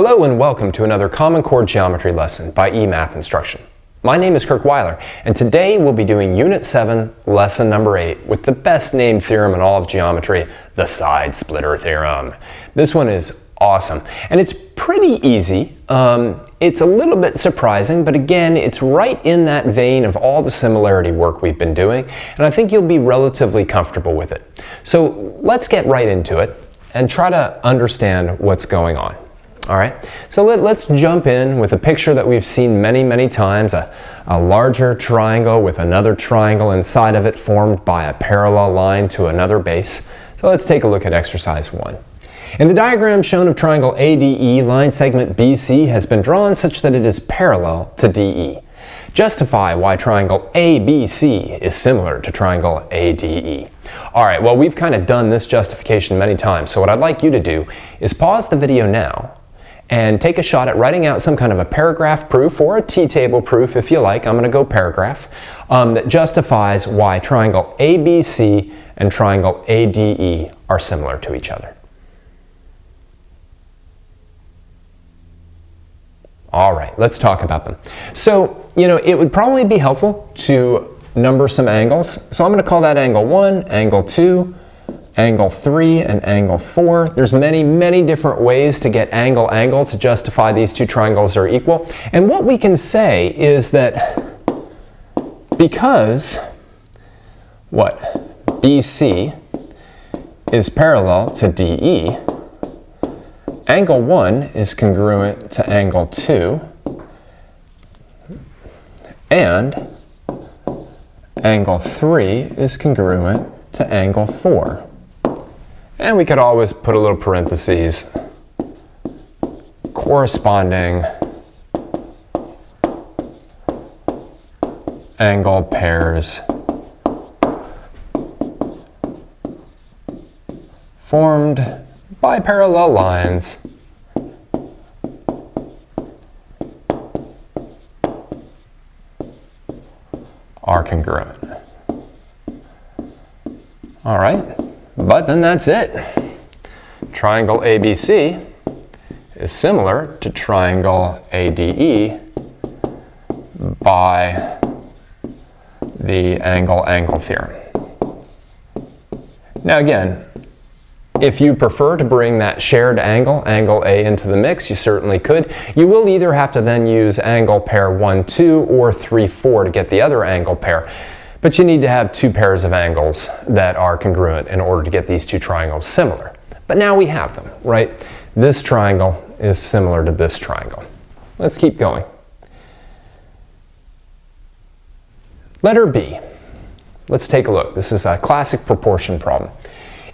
Hello and welcome to another Common Core Geometry lesson by eMathInstruction. My name is Kirk Weiler, and today we'll be doing Unit 7, Lesson number 8, with the best named theorem in all of geometry, the Side Splitter Theorem. This one is awesome, and it's pretty easy. It's a little bit surprising, but again, it's right in that vein of all the similarity work we've been doing, and I think you'll be relatively comfortable with it. So let's get right into it and try to understand what's going on. All right, so let's jump in with a picture that we've seen many times, a larger triangle with another triangle inside of it formed by a parallel line to another base. So let's take a look at exercise 1. In the diagram shown of triangle ADE, line segment BC has been drawn such that it is parallel to DE. Justify why triangle ABC is similar to triangle ADE. All right, well, we've kind of done this justification many times, so what I'd like you to do is pause the video now and take a shot at writing out some kind of a paragraph proof or a T-table proof if you like. I'm going to go paragraph that justifies why triangle ABC and triangle ADE are similar to each other. All right, let's talk about them. So, it would probably be helpful to number some angles. So I'm going to call that angle 1, angle 2, angle 3, and angle 4. There's many different ways to get angle to justify these two triangles are equal. And what we can say is that because BC is parallel to DE, angle 1 is congruent to angle 2, and angle 3 is congruent to angle 4. And we could always put a little parentheses, corresponding angle pairs formed by parallel lines are congruent. All right. But then that's it. Triangle ABC is similar to triangle ADE by the angle theorem. Now again, if you prefer to bring that shared angle A, into the mix, you certainly could. You will either have to then use angle pair 1, 2 or 3, 4 to get the other angle pair. But you need to have two pairs of angles that are congruent in order to get these two triangles similar. But now we have them, right? This triangle is similar to this triangle. Let's keep going. Letter B. Let's take a look. This is a classic proportion problem.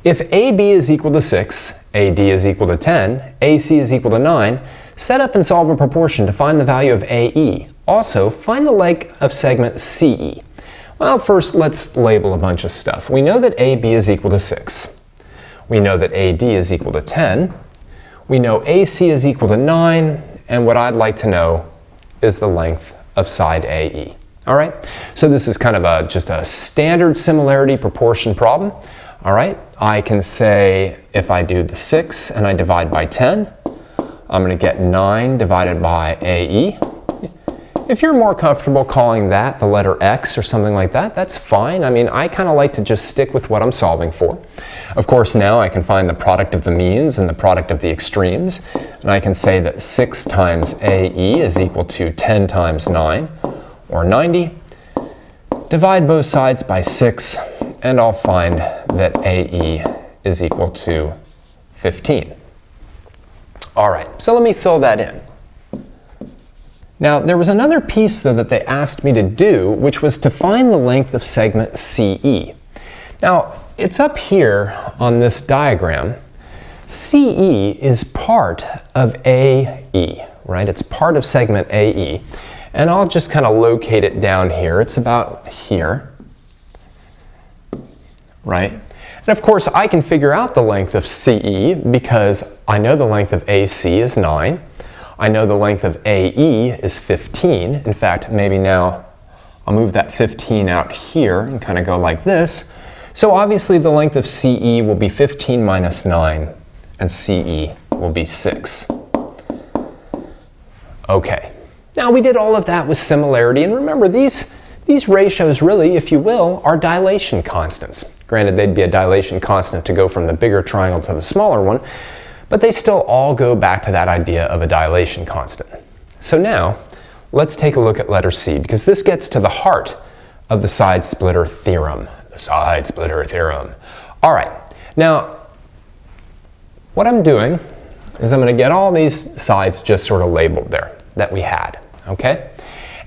If AB is equal to 6, AD is equal to 10, AC is equal to 9, set up and solve a proportion to find the value of AE. Also, find the length of segment CE. Well, first let's label a bunch of stuff. We know that AB is equal to 6. We know that AD is equal to 10. We know AC is equal to 9. And what I'd like to know is the length of side AE. All right? So this is kind of just a standard similarity proportion problem. All right? I can say if I do the 6 and I divide by 10, I'm going to get 9 divided by AE. If you're more comfortable calling that the letter X or something like that, that's fine. I mean, I kind of like to just stick with what I'm solving for. Of course, now I can find the product of the means and the product of the extremes, and I can say that 6 times AE is equal to 10 times 9, or 90. Divide both sides by 6, and I'll find that AE is equal to 15. All right, so let me fill that in. Now, there was another piece, though, that they asked me to do, which was to find the length of segment CE. Now, it's up here on this diagram. CE is part of AE, right? It's part of segment AE. And I'll just kind of locate it down here. It's about here, right? And of course, I can figure out the length of CE because I know the length of AC is 9. I know the length of AE is 15. In fact, maybe now I'll move that 15 out here and kind of go like this. So obviously the length of CE will be 15 minus 9, and CE will be 6. Okay. Now we did all of that with similarity, and remember these ratios really, if you will, are dilation constants. Granted, they'd be a dilation constant to go from the bigger triangle to the smaller one, but they still all go back to that idea of a dilation constant. So now, let's take a look at letter C, because this gets to the heart of the side splitter theorem. The side splitter theorem. All right, now, what I'm doing is I'm going to get all these sides just sort of labeled there that we had, okay?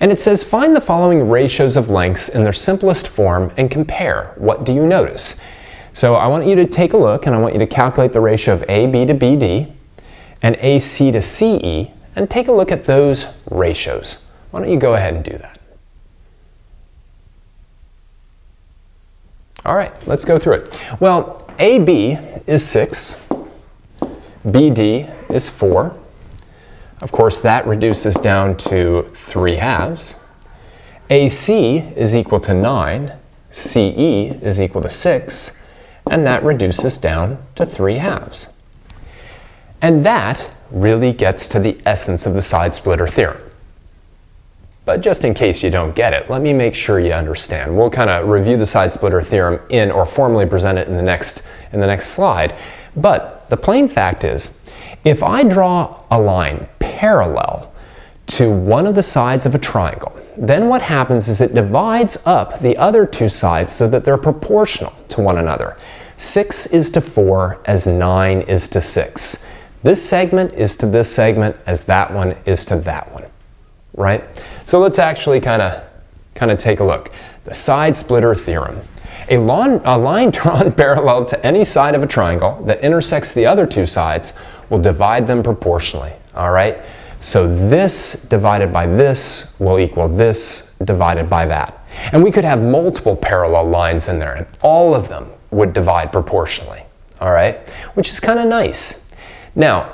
And it says, find the following ratios of lengths in their simplest form and compare. What do you notice? So I want you to take a look, and I want you to calculate the ratio of AB to BD and AC to CE, and take a look at those ratios. Why don't you go ahead and do that? All right, let's go through it. Well, AB is 6, BD is 4. Of course, that reduces down to 3/2. AC is equal to 9, CE is equal to 6, and that reduces down to 3/2. And that really gets to the essence of the side splitter theorem. But just in case you don't get it, let me make sure you understand. We'll kind of review the side splitter theorem or formally present it in the next slide. But the plain fact is, if I draw a line parallel to one of the sides of a triangle, then what happens is it divides up the other two sides so that they're proportional to one another. 6 is to 4 as 9 is to 6. This segment is to this segment as that one is to that one, right? So let's actually kind of take a look. The side splitter theorem. A line drawn parallel to any side of a triangle that intersects the other two sides will divide them proportionally, all right? So this divided by this will equal this divided by that. And we could have multiple parallel lines in there, and all of them would divide proportionally, all right? Which is kind of nice. Now,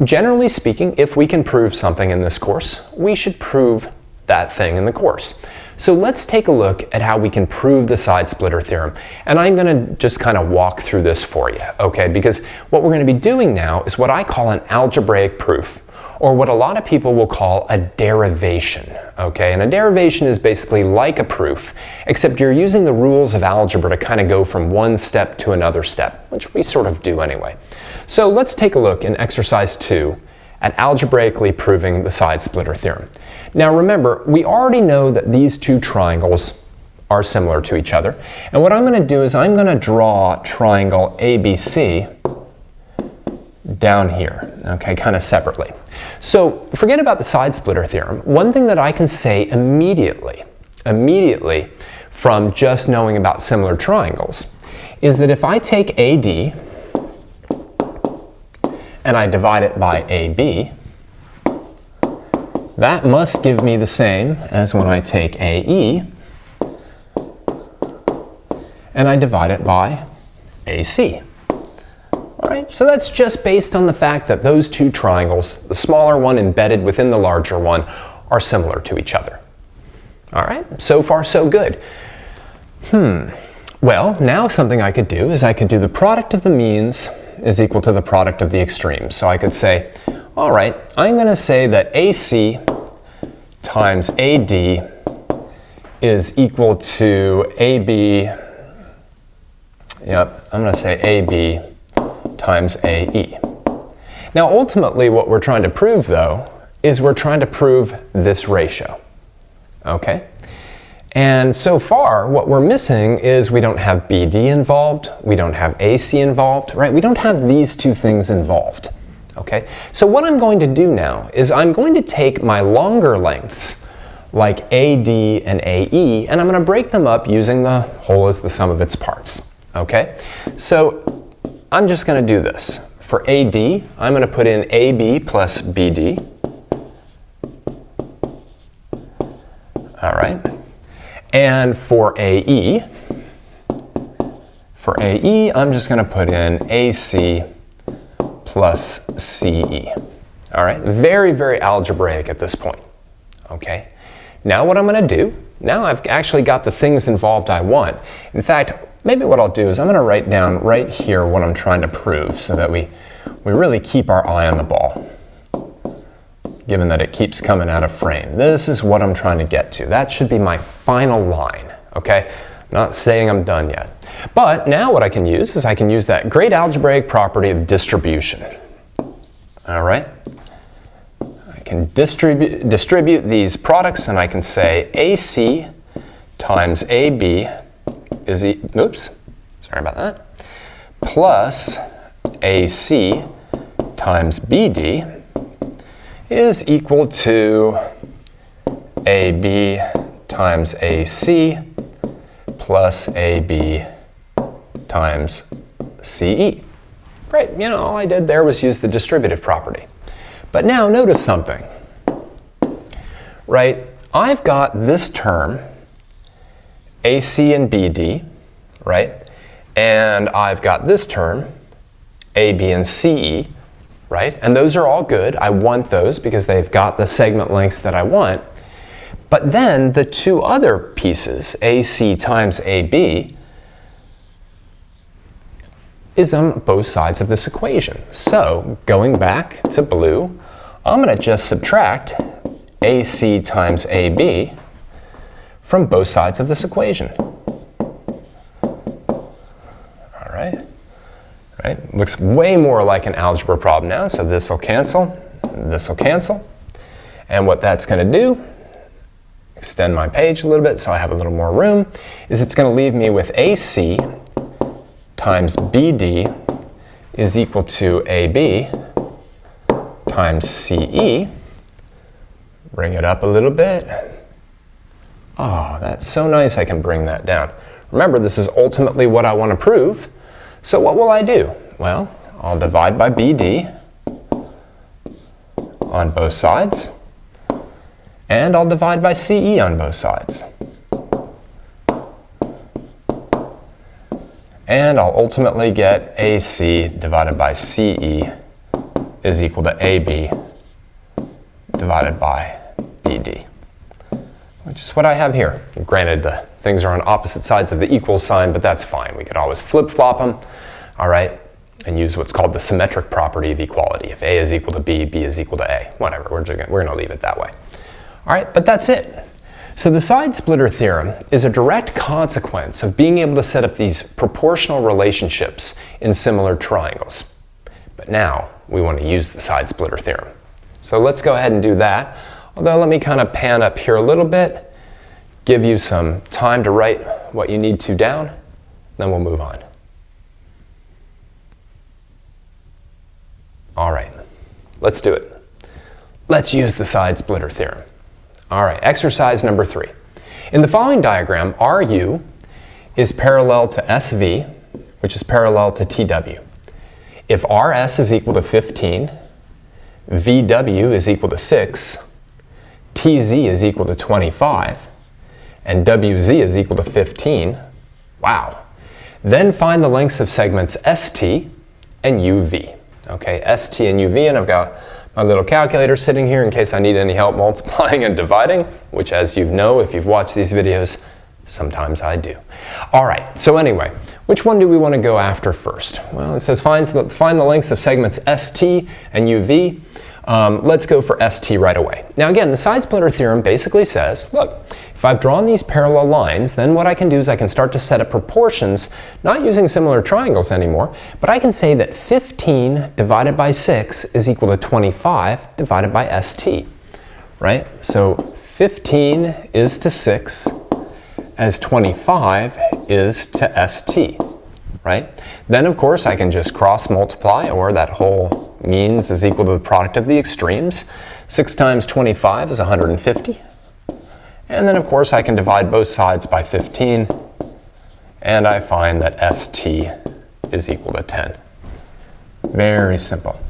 generally speaking, if we can prove something in this course, we should prove that thing in the course. So let's take a look at how we can prove the side splitter theorem. And I'm going to just kind of walk through this for you, okay? Because what we're going to be doing now is what I call an algebraic proof, or what a lot of people will call a derivation, okay? And a derivation is basically like a proof, except you're using the rules of algebra to kind of go from one step to another step, which we sort of do anyway. So let's take a look in exercise 2 at algebraically proving the side splitter theorem. Now remember, we already know that these two triangles are similar to each other. And what I'm going to do is I'm going to draw triangle ABC down here, okay, kind of separately. So forget about the side splitter theorem. One thing that I can say immediately from just knowing about similar triangles is that if I take AD and I divide it by AB, that must give me the same as when I take AE and I divide it by AC. All right, so that's just based on the fact that those two triangles, the smaller one embedded within the larger one, are similar to each other. All right, so far so good. Well, now something I could do is I could do the product of the means is equal to the product of the extremes. So I could say, all right, I'm going to say that AC times AD is equal to AB, yep, I'm going to say AB times AE. Now ultimately what we're trying to prove though is we're trying to prove this ratio, okay? And so far what we're missing is we don't have BD involved, we don't have AC involved, right? We don't have these two things involved, okay? So what I'm going to do now is I'm going to take my longer lengths like AD and AE and I'm going to break them up using the whole as the sum of its parts, okay? So I'm just going to do this. For AD, I'm going to put in AB plus BD. All right. And for AE, I'm just going to put in AC plus CE. All right. Very, very algebraic at this point. Okay. Now what I'm going to do, now I've actually got the things involved I want. In fact, maybe what I'll do is I'm going to write down right here what I'm trying to prove so that we really keep our eye on the ball. given that it keeps coming out of frame. This is what I'm trying to get to. That should be my final line, okay? I'm not saying I'm done yet. But now what I can use is I can use that great algebraic property of distribution. All right? I can distribute these products, and I can say AC times AB is, oops, sorry about that, plus AC times BD is equal to AB times AC plus AB times CE. Great, you know, all I did there was use the distributive property. But now notice something, right? I've got this term, AC and BD, right? And I've got this term, AB and CE, right? And those are all good. I want those because they've got the segment lengths that I want. But then the two other pieces, AC times AB, is on both sides of this equation. So going back to blue, I'm going to just subtract AC times AB from both sides of this equation. All right. Right? Looks way more like an algebra problem now, so this will cancel, this will cancel. And what that's going to do, extend my page a little bit so I have a little more room, is it's going to leave me with AC times BD is equal to AB times CE. Bring it up a little bit. Oh, that's so nice I can bring that down. Remember, this is ultimately what I want to prove. So what will I do? Well, I'll divide by BD on both sides, and I'll divide by CE on both sides. And I'll ultimately get AC divided by CE is equal to AB divided by BD, which is what I have here. Granted, the things are on opposite sides of the equal sign, but that's fine. We could always flip-flop them, all right, and use what's called the symmetric property of equality. If A is equal to B, B is equal to A. Whatever, we're going to leave it that way. All right, but that's it. So the side splitter theorem is a direct consequence of being able to set up these proportional relationships in similar triangles. But now we want to use the side splitter theorem. So let's go ahead and do that. Although let me kind of pan up here a little bit, give you some time to write what you need to down, then we'll move on. All right, let's do it. Let's use the side splitter theorem. All right, exercise number 3. In the following diagram, RU is parallel to SV, which is parallel to TW. If RS is equal to 15, VW is equal to 6, TZ is equal to 25, and WZ is equal to 15, wow. Then find the lengths of segments ST and UV. Okay, ST and UV, and I've got my little calculator sitting here in case I need any help multiplying and dividing, which, as you know, if you've watched these videos, sometimes I do. All right, so anyway, which one do we want to go after first? Well, it says find the lengths of segments ST and UV. Let's go for ST right away. Now again, the side splitter theorem basically says, look, if I've drawn these parallel lines, then what I can do is I can start to set up proportions, not using similar triangles anymore, but I can say that 15 divided by 6 is equal to 25 divided by ST, right? So 15 is to 6 as 25 is to ST, right? Then of course I can just cross multiply, or that whole means is equal to the product of the extremes. 6 times 25 is 150. And then of course I can divide both sides by 15, and I find that ST is equal to 10. Very simple.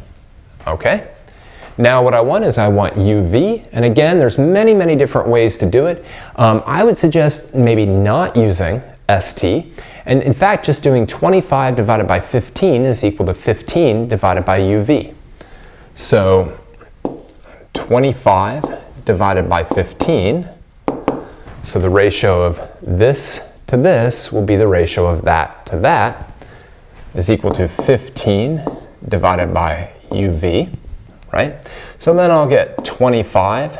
Okay? Now what I want is I want UV, and again there's many different ways to do it. I would suggest maybe not using ST, and in fact just doing 25 divided by 15 is equal to 15 divided by UV. So 25 divided by 15, so the ratio of this to this will be the ratio of that to that, is equal to 15 divided by UV, right? So then I'll get 25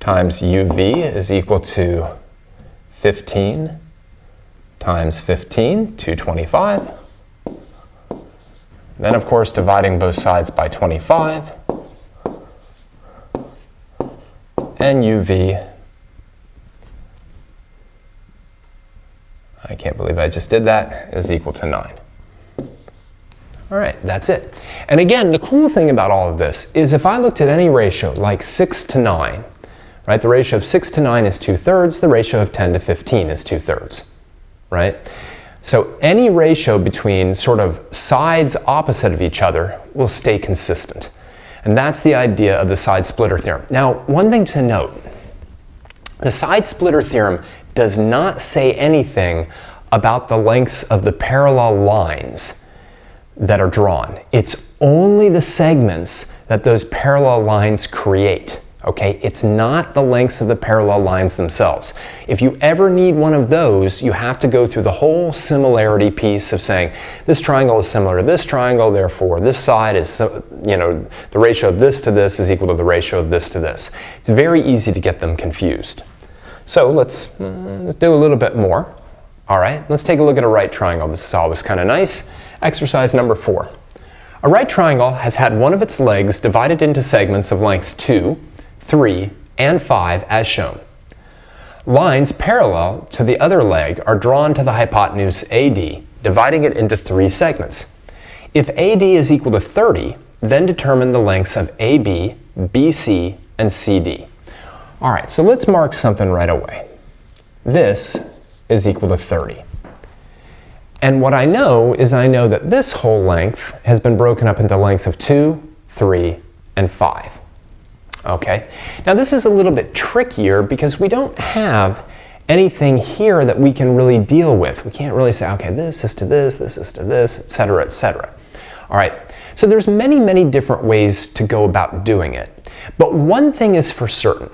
times UV is equal to 15 times 15, 225. Then, of course, dividing both sides by 25. And UV, I can't believe I just did that, is equal to 9. All right, that's it. And again, the cool thing about all of this is if I looked at any ratio like 6 to 9, right, the ratio of 6 to 9 is 2/3, the ratio of 10 to 15 is 2/3, right? So any ratio between sort of sides opposite of each other will stay consistent. And that's the idea of the side splitter theorem. Now, one thing to note, the side splitter theorem does not say anything about the lengths of the parallel lines that are drawn. It's only the segments that those parallel lines create. Okay, it's not the lengths of the parallel lines themselves. If you ever need one of those, you have to go through the whole similarity piece of saying this triangle is similar to this triangle, therefore this side is, the ratio of this to this is equal to the ratio of this to this. It's very easy to get them confused. So let's do a little bit more. All right, let's take a look at a right triangle. This is always kind of nice. Exercise number 4. A right triangle has had one of its legs divided into segments of lengths 2, 3, and 5 as shown. Lines parallel to the other leg are drawn to the hypotenuse AD, dividing it into 3 segments. If AD is equal to 30, then determine the lengths of AB, BC, and CD. All right, so let's mark something right away. This is equal to 30. And what I know is I know that this whole length has been broken up into lengths of 2, 3, and 5. Okay, now this is a little bit trickier because we don't have anything here that we can really deal with. We can't really say, okay, this is to this is to this, etc., etc. All right, so there's many different ways to go about doing it. But one thing is for certain,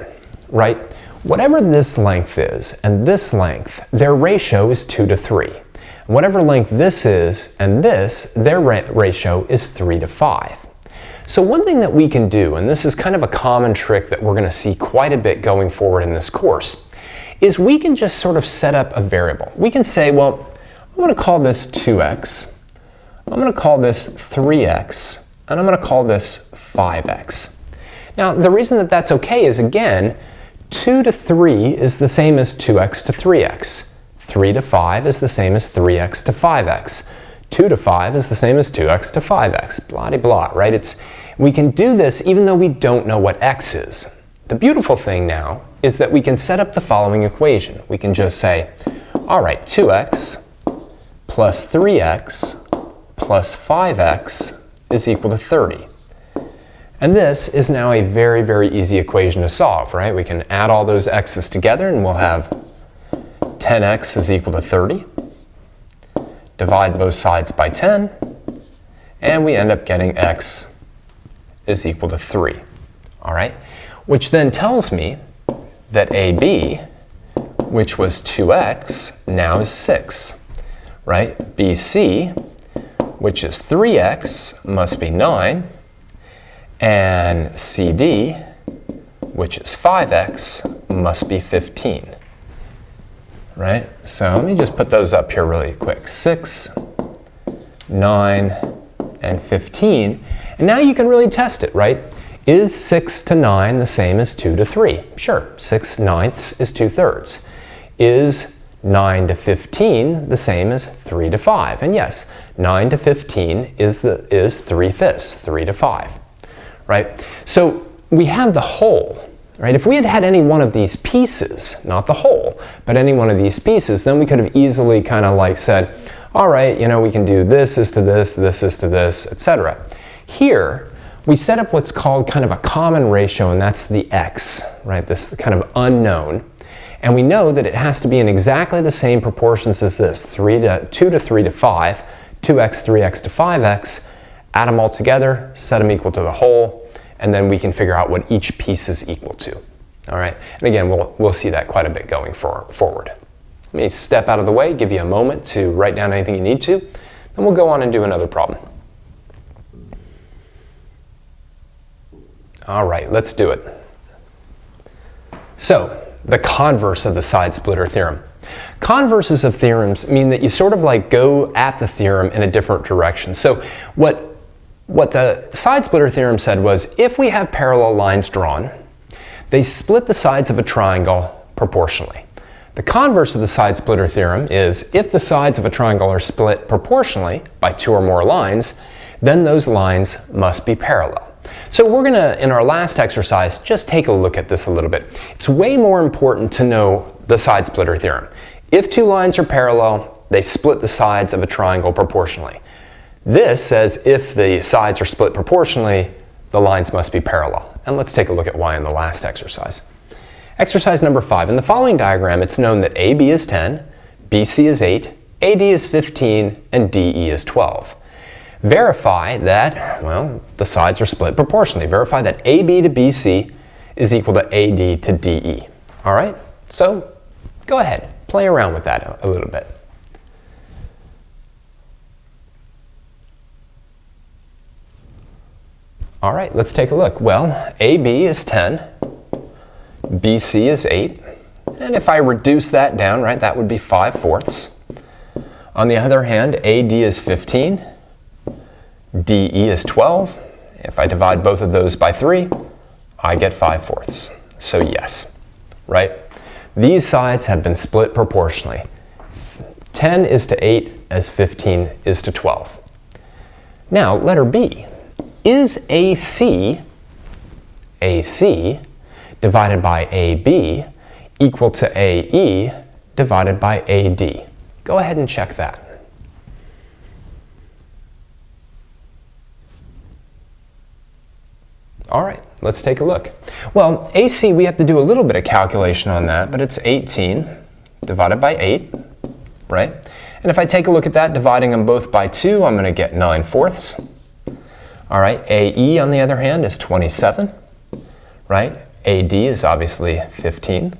right? Whatever this length is and this length, their ratio is 2 to 3. Whatever length this is and this, their ratio is 3 to 5. So one thing that we can do, and this is kind of a common trick that we're going to see quite a bit going forward in this course, is we can just sort of set up a variable. We can say, well, I'm going to call this 2x, I'm going to call this 3x, and I'm going to call this 5x. Now, the reason that that's okay is, again, 2 to 3 is the same as 2x to 3x. 3 to 5 is the same as 3x to 5x. 2 to 5 is the same as 2x to 5x, blah-de-blah, right? We can do this even though we don't know what x is. The beautiful thing now is that we can set up the following equation. We can just say, all right, 2x plus 3x plus 5x is equal to 30. And this is now a very easy equation to solve, right? We can add all those x's together and we'll have 10x is equal to 30. Divide both sides by 10, and we end up getting x is equal to 3. All right, which then tells me that AB, which was 2x, now is 6, right? BC, which is 3x, must be 9, and CD, which is 5x, must be 15. Right? So let me just put those up here really quick. 6, 9, and 15. And now you can really test it, right? Is 6 to 9 the same as 2 to 3? Sure, 6/9 is 2/3. Is 9 to 15 the same as 3 to 5? And yes, 9 to 15 is 3/5, 3 to 5, right? So we have the whole. Right? If we had had any one of these pieces, not the whole, but any one of these pieces, then we could have easily kind of like said, all right, we can do this is to this is to this, etc. Here, we set up what's called kind of a common ratio, and that's the x, right? This kind of unknown. And we know that it has to be in exactly the same proportions as this, 2 to 3 to 5, 2x, 3x to 5x, add them all together, set them equal to the whole, and then we can figure out what each piece is equal to. All right, and again, we'll see that quite a bit going forward. Let me step out of the way, give you a moment to write down anything you need to, then we'll go on and do another problem. All right, let's do it. So, the converse of the side splitter theorem. Converses of theorems mean that you sort of like go at the theorem in a different direction. So what the side splitter theorem said was, if we have parallel lines drawn, they split the sides of a triangle proportionally. The converse of the side splitter theorem is, if the sides of a triangle are split proportionally by two or more lines, then those lines must be parallel. So we're going to, in our last exercise, just take a look at this a little bit. It's way more important to know the side splitter theorem. If two lines are parallel, they split the sides of a triangle proportionally. This says if the sides are split proportionally, the lines must be parallel. And let's take a look at why in the last exercise. Exercise number 5. In the following diagram, it's known that AB is 10, BC is 8, AD is 15, and DE is 12. Verify that, well, the sides are split proportionally. Verify that AB to BC is equal to AD to DE. All right? So go ahead, play around with that a little bit. All right, let's take a look. Well, AB is 10, BC is 8, and if I reduce that down, right, that would be 5/4. On the other hand, AD is 15, DE is 12. If I divide both of those by 3, I get 5/4. So yes, right? These sides have been split proportionally. 10 is to 8 as 15 is to 12. Now, letter B. Is AC divided by AB equal to AE divided by AD? Go ahead and check that. All right, let's take a look. Well, AC, we have to do a little bit of calculation on that, but it's 18 divided by 8, right? And if I take a look at that, dividing them both by 2, I'm going to get 9/4. All right, AE, on the other hand, is 27, right? AD is obviously 15.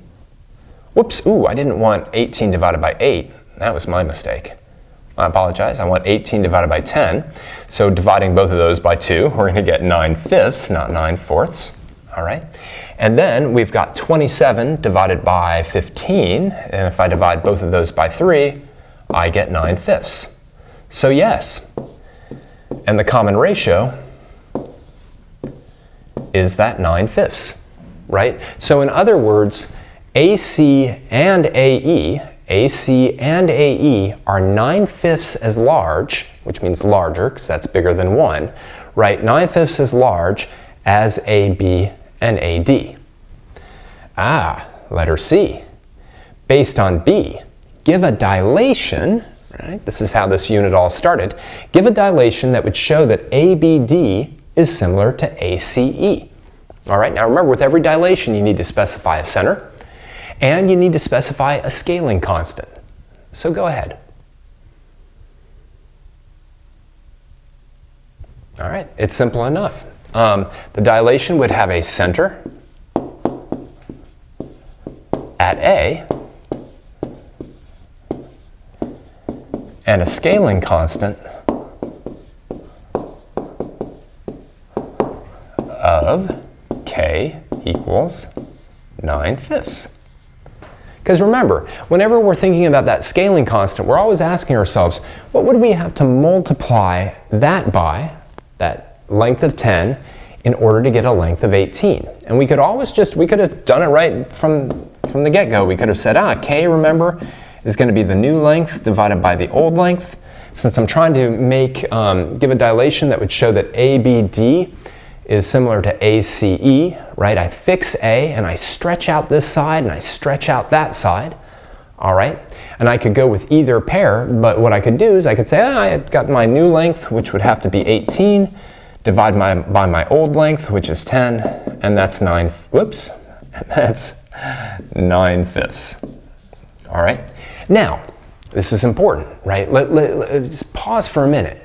Whoops, ooh, I didn't want 18 divided by 8. That was my mistake. I apologize, I want 18 divided by 10. So dividing both of those by 2, we're going to get 9/5, not 9/4. All right. And then we've got 27 divided by 15. And if I divide both of those by 3, I get 9/5. So yes. And the common ratio is that 9/5, right? So in other words, AC and AE are 9/5 as large, which means larger because that's bigger than 1, right? 9/5 as large as AB and AD. Letter C. Based on B, give a dilation, right? This is how this unit all started. Give a dilation that would show that ABD is similar to ACE. All right, now remember, with every dilation you need to specify a center and you need to specify a scaling constant. So go ahead. All right, it's simple enough. The dilation would have a center at A and a scaling constant of K equals 9/5. Because remember, whenever we're thinking about that scaling constant, we're always asking ourselves, what would we have to multiply that by, that length of 10, in order to get a length of 18? And we could always we could have done it right from the get-go. We could have said, K, remember, is going to be the new length divided by the old length. Since I'm trying to give a dilation that would show that ABD is similar to ACE, right? I fix A and I stretch out this side and I stretch out that side, all right? And I could go with either pair, but what I could do is I could say, I've got my new length, which would have to be 18, divide by my old length, which is 10, and that's 9/5. All right? Now, this is important, right? Let's pause for a minute.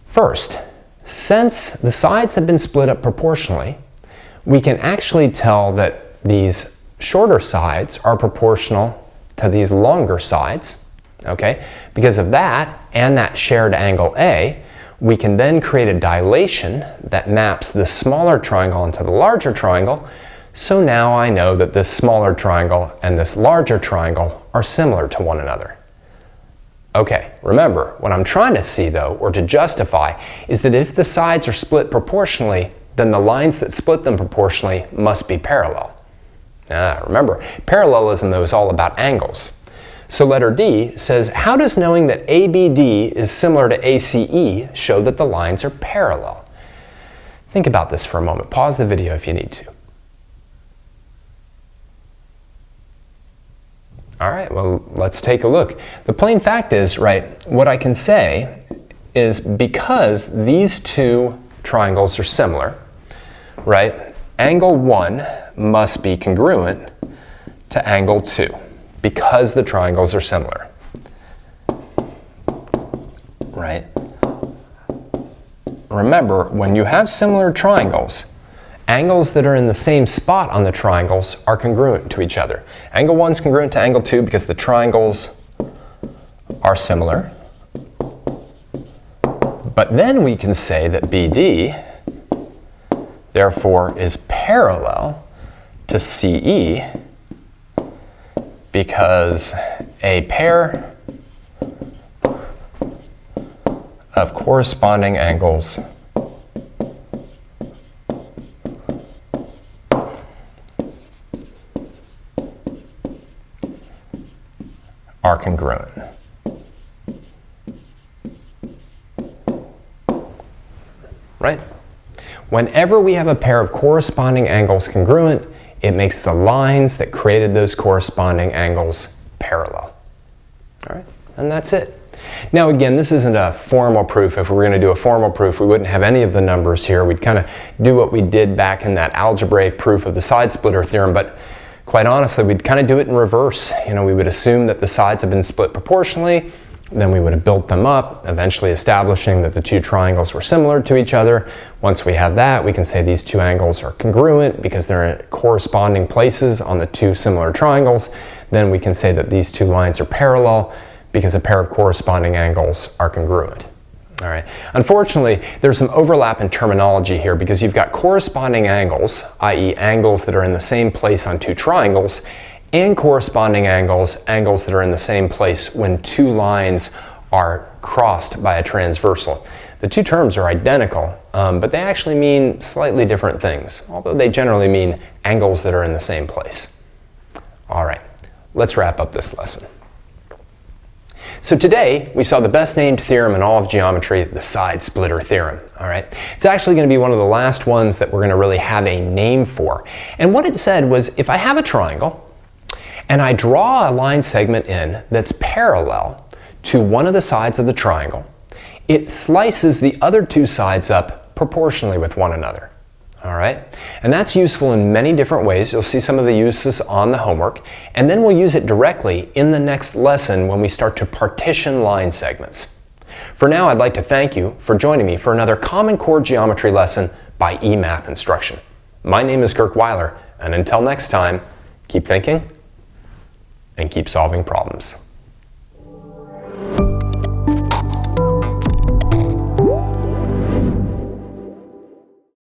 First, since the sides have been split up proportionally, we can actually tell that these shorter sides are proportional to these longer sides, okay? Because of that and that shared angle A, we can then create a dilation that maps the smaller triangle onto the larger triangle. So now I know that this smaller triangle and this larger triangle are similar to one another. Okay, remember, what I'm trying to see though, or to justify, is that if the sides are split proportionally, then the lines that split them proportionally must be parallel. Remember, parallelism though is all about angles. So letter D says, how does knowing that ABD is similar to ACE show that the lines are parallel? Think about this for a moment. Pause the video if you need to. All right, well, let's take a look. The plain fact is, right, what I can say is because these two triangles are similar, right, angle 1 must be congruent to angle 2 because the triangles are similar, right? Remember, when you have similar triangles, angles that are in the same spot on the triangles are congruent to each other. Angle 1 is congruent to angle 2 because the triangles are similar. But then we can say that BD, therefore, is parallel to CE because a pair of corresponding angles are congruent. Right? Whenever we have a pair of corresponding angles congruent, it makes the lines that created those corresponding angles parallel. All right? And that's it. Now again, this isn't a formal proof. If we were going to do a formal proof, we wouldn't have any of the numbers here. We'd kind of do what we did back in that algebraic proof of the side splitter theorem, but quite honestly, we'd kind of do it in reverse. You know, we would assume that the sides have been split proportionally, then we would have built them up, eventually establishing that the two triangles were similar to each other. Once we have that, we can say these two angles are congruent because they're in corresponding places on the two similar triangles. Then we can say that these two lines are parallel because a pair of corresponding angles are congruent. All right. Unfortunately, there's some overlap in terminology here because you've got corresponding angles, i.e. angles that are in the same place on two triangles, and corresponding angles, angles that are in the same place when two lines are crossed by a transversal. The two terms are identical, but they actually mean slightly different things, although they generally mean angles that are in the same place. All right, let's wrap up this lesson. So today, we saw the best named theorem in all of geometry, the side splitter theorem. All right, it's actually going to be one of the last ones that we're going to really have a name for. And what it said was, if I have a triangle and I draw a line segment in that's parallel to one of the sides of the triangle, it slices the other two sides up proportionally with one another. All right, and that's useful in many different ways. You'll see some of the uses on the homework, and then we'll use it directly in the next lesson when we start to partition line segments. For now, I'd like to thank you for joining me for another Common Core geometry lesson by eMathInstruction. My name is Kirk Weiler, and until next time, keep thinking and keep solving problems.